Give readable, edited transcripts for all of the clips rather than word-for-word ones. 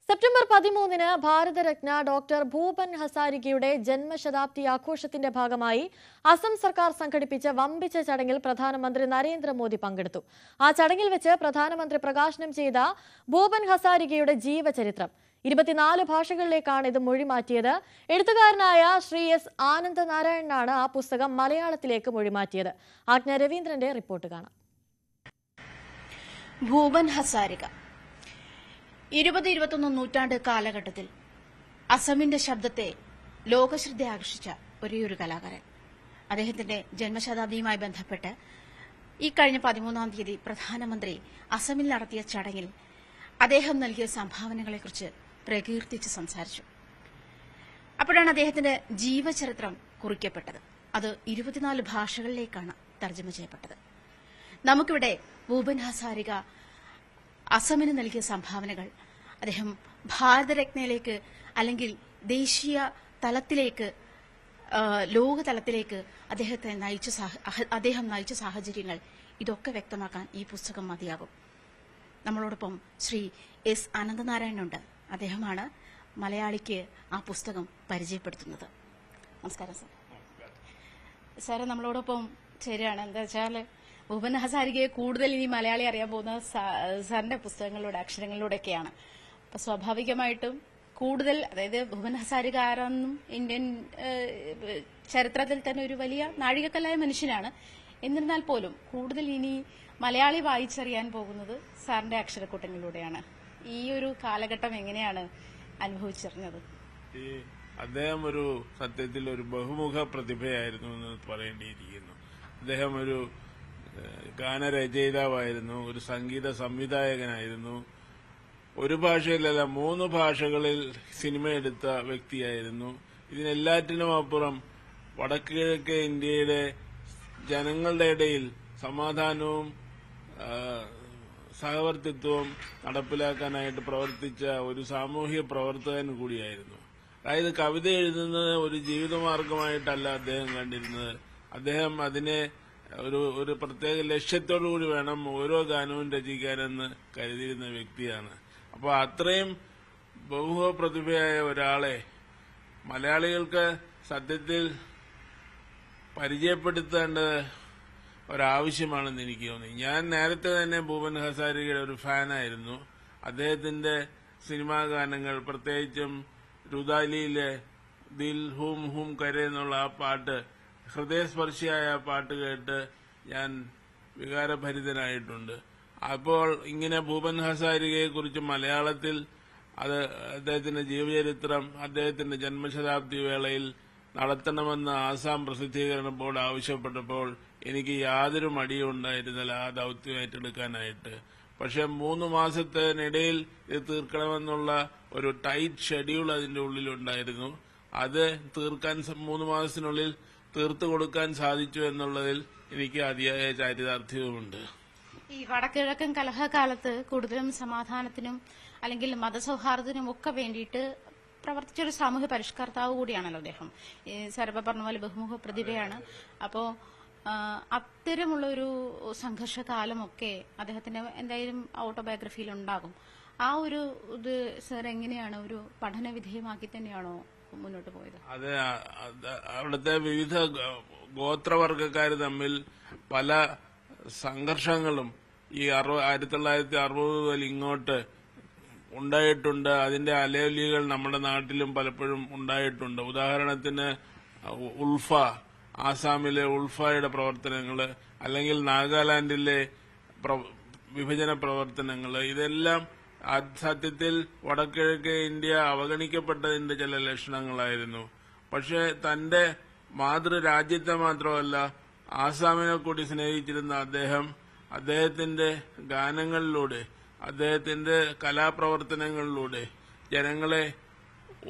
September 13-ന് Bharat Ratna doctor Bhupen ഹസാരികയുടെ ജന്മശതാബ്ദി ആഘോഷത്തിന്റെ ഭാഗമായി അസം സർക്കാർ സംഘടിപ്പിച്ച വമ്പിച്ച ചടങ്ങിൽ പ്രധാനമന്ത്രി നരേന്ദ്രമോദി പങ്കെടുത്തു. ആ ചടങ്ങിൽ വെച്ച് പ്രധാനമന്ത്രി പ്രകാശനം ചെയ്ത ഭൂപൻ ഹസാരികയുടെ ജീവചരിത്രം 24 ഭാഷകളിലേക്കാണ് ഇത് മൊഴിമാറ്റിയത്. എഴുത്തുകാരനായ ശ്രീ എസ് ആനന്ദനാരായണനാണ് ആ പുസ്തകം മലയാളത്തിലേക്ക് മൊഴിമാറ്റിയത്. ആജ്ഞ രവീന്ദ്രന്റെ റിപ്പോർട്ട് കാണാം. ഭൂപൻ ഹസാരിക 20-21 നൂറ്റാണ്ട് കാലഘട്ടത്തിൽ അസമിന്റെ ശബ്ദത്തെ ലോകശ്രദ്ധ ആകർഷിച്ച ഒരേയൊരു കലാകാരൻ. അദ്ദേഹത്തിന്റെ ജന്മശതാബ്ദിയുമായി ബന്ധപ്പെട്ട് ഈ കഴിഞ്ഞ 13-ാം തീയതി പ്രധാനമന്ത്രി അസമിൽ നടത്തിയ ചടങ്ങിൽ അദ്ദേഹം നൽകിയ സംഭാവനകളെക്കുറിച്ച് പ്രകീർത്തിച്ച് സംസാരിച്ചു. അപ്പോഴാണ് അദ്ദേഹത്തിന്റെ ജീവചരിത്രം കുറിക്കപ്പെട്ടത്. അത് 24 ഭാഷകളിലേക്കാണ് തർജ്ജമ ചെയ്യപ്പെട്ടത്. നമുക്കിവിടെ ഭൂപൻ ഹസാരിക അസമിന് നൽകിയ സംഭാവനകൾ, അദ്ദേഹം ഭാരതരത്നയിലേക്ക് അല്ലെങ്കിൽ ദേശീയ തലത്തിലേക്ക്, ലോകതലത്തിലേക്ക് അദ്ദേഹം നയിച്ച സാഹചര്യങ്ങൾ, ഇതൊക്കെ വ്യക്തമാക്കാൻ ഈ പുസ്തകം മതിയാകും. നമ്മളോടൊപ്പം ശ്രീ എസ് ആനന്ദനാരായണനുണ്ട്. അദ്ദേഹമാണ് മലയാളിക്ക് ആ പുസ്തകം പരിചയപ്പെടുത്തുന്നത്. നമസ്കാരം സാർ. സാറ് നമ്മളോടൊപ്പം ചേരുകയാണ്. എന്താ വെച്ചാൽ ഭൂപൻ ഹസാരികയെ കൂടുതൽ ഇനി മലയാളി അറിയാൻ പോകുന്ന സാറിന്റെ പുസ്തകങ്ങളിലൂടെ, അക്ഷരങ്ങളിലൂടെയൊക്കെയാണ്. അപ്പൊ സ്വാഭാവികമായിട്ടും കൂടുതൽ, അതായത് ഭൂപൻ ഹസാരിക ആരാണെന്നും ഇന്ത്യൻ ചരിത്രത്തിൽ തന്നെ ഒരു വലിയ നാഴികക്കല്ലായ മനുഷ്യനാണ്. എന്നിരുന്നാൽ പോലും കൂടുതൽ ഇനി മലയാളി വായിച്ചറിയാൻ പോകുന്നത് സാറിന്റെ അക്ഷരക്കൂട്ടങ്ങളിലൂടെയാണ്. ഈ ഒരു കാലഘട്ടം എങ്ങനെയാണ് അനുഭവിച്ചറിഞ്ഞത്? അദ്ദേഹം ഒരു സത്യത്തിൽ ഒരു ബഹുമുഖ പ്രതിഭയായിരുന്നു എന്ന് പറയേണ്ടിയിരിക്കുന്നു. അദ്ദേഹം ഒരു ഗാനരചയിതാവായിരുന്നു, ഒരു സംഗീത സംവിധായകനായിരുന്നു, ഒരു ഭാഷയിലല്ല 3 ഭാഷകളിൽ സിനിമയെടുത്ത വ്യക്തിയായിരുന്നു. ഇതിനെല്ലാറ്റിനും അപ്പുറം വടക്കുകിഴക്കേ ഇന്ത്യയുടെ ജനങ്ങളുടെ ഇടയിൽ സമാധാനവും സഹവർത്തിത്വവും നടപ്പിലാക്കാനായിട്ട് പ്രവർത്തിച്ച ഒരു സാമൂഹ്യ പ്രവർത്തകൻ കൂടിയായിരുന്നു. അതായത് കവിത എഴുതുന്നത് ഒരു ജീവിതമാർഗമായിട്ടല്ല അദ്ദേഹം കണ്ടിരുന്നത്. അദ്ദേഹം അതിനെ ഒരു പ്രത്യേക ലക്ഷ്യത്തോടുകൂടി വേണം ഓരോ ഗാനവും രചിക്കാനെന്ന് കരുതിയിരുന്ന വ്യക്തിയാണ്. അപ്പോൾ അത്രയും ബഹുമുഖ പ്രതിഭയായ ഒരാളെ മലയാളികൾക്ക് സത്യത്തിൽ പരിചയപ്പെടുത്തേണ്ടത് ഒരാവശ്യമാണെന്ന് എനിക്ക് തോന്നി. ഞാൻ നേരത്തെ തന്നെ ഭൂപൻ ഹസാരികയുടെ ഒരു ഫാനായിരുന്നു. അദ്ദേഹത്തിന്റെ സിനിമാ ഗാനങ്ങൾ, പ്രത്യേകിച്ചും രുദാലിയിലെ ദിൽ ഹൂം ഹൂം കരെ എന്നുള്ള ആ പാട്ട്, ഹൃദയസ്പർശിയായ പാട്ട് കേട്ട് ഞാൻ വികാരഭരിതനായിട്ടുണ്ട്. അപ്പോൾ ഇങ്ങനെ ഭൂപൻ ഹസാരികയെ കുറിച്ച് മലയാളത്തിൽ അദ്ദേഹത്തിന്റെ ജീവചരിത്രം അദ്ദേഹത്തിന്റെ ജന്മശതാബ്ദി വേളയിൽ നടത്തണമെന്ന് ആസാം പ്രസിദ്ധീകരണ ബോർഡ് ആവശ്യപ്പെട്ടപ്പോൾ എനിക്ക് യാതൊരു മടിയും ഉണ്ടായിരുന്നില്ല ആ ദൌത്യം ഏറ്റെടുക്കാനായിട്ട്. പക്ഷെ 3 മാസത്തിനിടയിൽ ഇത് തീർക്കണമെന്നുള്ള ഒരു ടൈറ്റ് ഷെഡ്യൂൾ അതിന്റെ ഉള്ളിലുണ്ടായിരുന്നു. അത് തീർക്കാൻ 3 മാസത്തിനുള്ളിൽ തീർത്തു കൊടുക്കാൻ സാധിച്ചു എന്നുള്ളതിൽ എനിക്ക് അതിയായ ചാരിതാർത്ഥ്യവുമുണ്ട്. ഈ വടക്കിഴക്കൻ കലഹകാലത്ത് കൂടുതലും സമാധാനത്തിനും അല്ലെങ്കിൽ മതസൗഹാർദ്ദത്തിനും ഒക്കെ വേണ്ടിയിട്ട് പ്രവർത്തിച്ചൊരു സാമൂഹ്യ പരിഷ്കർത്താവ് കൂടിയാണല്ലോ അദ്ദേഹം. സാറിപ്പ പറഞ്ഞ പോലെ ബഹുമുഖ പ്രതിഭയാണ്. അപ്പോ അത്തരമുള്ള ഒരു സംഘർഷകാലമൊക്കെ അദ്ദേഹത്തിന്റെ എന്തായാലും ഓട്ടോബയോഗ്രഫിയിൽ ഉണ്ടാകും. ആ ഒരു ഇത് സാർ എങ്ങനെയാണ് ഒരു പഠന വിധേയമാക്കി തന്നെയാണോ മുന്നോട്ട് പോയത്? അതെ, അവിടുത്തെ വിവിധ ഗോത്രവർഗക്കാർ തമ്മിൽ പല സംഘർഷങ്ങളും ഈ 1960 മുതൽ ഇങ്ങോട്ട് ഉണ്ടായിട്ടുണ്ട്. അതിന്റെ അലയൊലികൾ നമ്മുടെ നാട്ടിലും പലപ്പോഴും ഉണ്ടായിട്ടുണ്ട്. ഉദാഹരണത്തിന് ഉൾഫ, ആസാമിലെ ഉൾഫയുടെ പ്രവർത്തനങ്ങള്, അല്ലെങ്കിൽ നാഗാലാൻഡിലെ വിഭജന പ്രവർത്തനങ്ങള്, ഇതെല്ലാം സത്യത്തിൽ വടക്കിഴക്കേ ഇന്ത്യ അവഗണിക്കപ്പെട്ടതിന്റെ ചില ലക്ഷണങ്ങളായിരുന്നു. പക്ഷെ തന്റെ മാതൃരാജ്യത്തെ മാത്രമല്ല ആസാമിനെ കൂടി സ്നേഹിച്ചിരുന്ന അദ്ദേഹത്തിന്റെ ഗാനങ്ങളിലൂടെ, അദ്ദേഹത്തിന്റെ കലാപ്രവർത്തനങ്ങളിലൂടെ ജനങ്ങളെ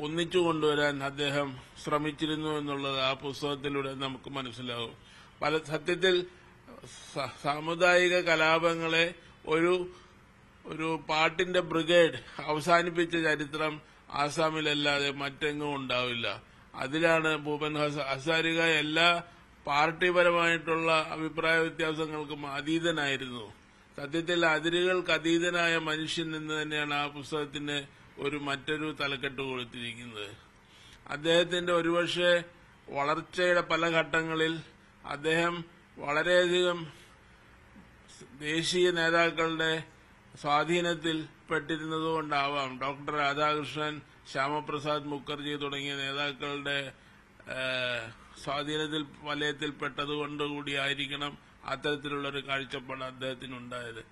ഒന്നിച്ചു കൊണ്ടുവരാൻ അദ്ദേഹം ശ്രമിച്ചിരുന്നു എന്നുള്ളത് ആ പുസ്തകത്തിലൂടെ നമുക്ക് മനസ്സിലാവും. സത്യത്തിൽ സാമുദായിക കലാപങ്ങളെ ഒരു പാട്ടിന്റെ ബ്രിഗേഡ് അവസാനിപ്പിച്ച ചരിത്രം ആസാമിലല്ലാതെ മറ്റെങ്ങും ഉണ്ടാവില്ല. അതിലാണ് ഭൂപൻ ഹസാരിക എല്ലാ പാർട്ടിപരമായിട്ടുള്ള അഭിപ്രായ വ്യത്യാസങ്ങൾക്കും അതീതനായിരുന്നു. സത്യത്തിൽ അതിരുകൾക്ക് അതീതനായ മനുഷ്യൻ എന്ന് തന്നെയാണ് ആ പുസ്തകത്തിന് മറ്റൊരു തലക്കെട്ട് കൊടുത്തിരിക്കുന്നത്. അദ്ദേഹത്തിന്റെ ഒരുപക്ഷെ വളർച്ചയുടെ പല ഘട്ടങ്ങളിൽ അദ്ദേഹം വളരെയധികം ദേശീയ നേതാക്കളുടെ സ്വാധീനത്തിൽ പെട്ടിരുന്നതുകൊണ്ടാവാം ഡോക്ടർ രാധാകൃഷ്ണൻ, ശ്യാമപ്രസാദ് മുഖർജി തുടങ്ങിയ നേതാക്കളുടെ സ്വാധീനത്തിൽ വലയത്തിൽപ്പെട്ടതുകൊണ്ടുകൂടിയായിരിക്കണം അത്തരത്തിലുള്ളൊരു കാഴ്ചപ്പാട് അദ്ദേഹത്തിനുണ്ടായത്.